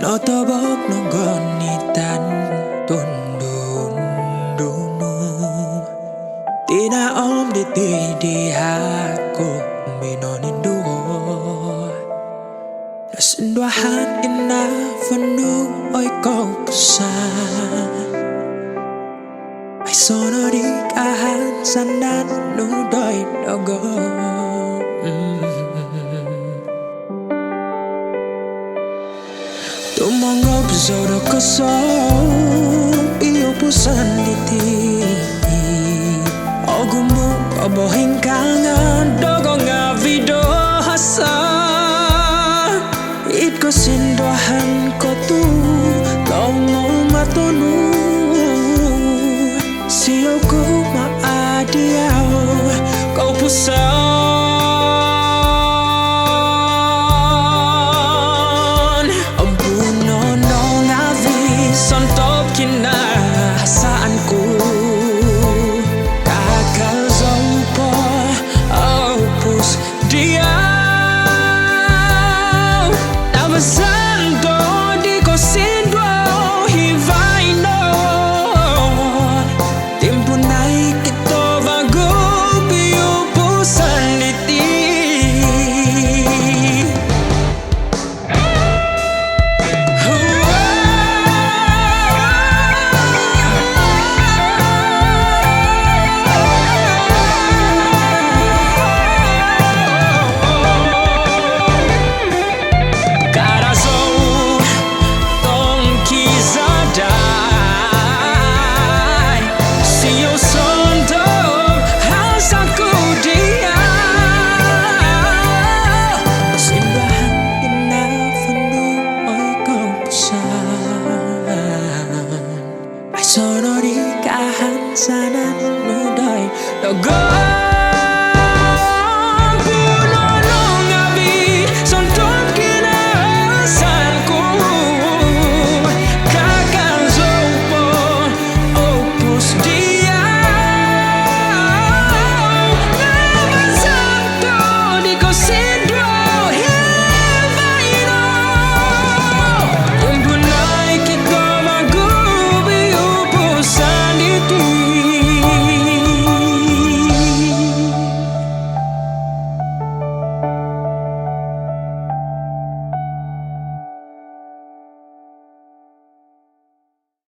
no tobok no gonitan tundun dunu tina om di aku minonin duo nasenduahan ina fanu oi kau pesan ai sono di kahan sandan nu doi dogo Tumongo bezoro koso iyo pusan diti Ogumu obo hingkangan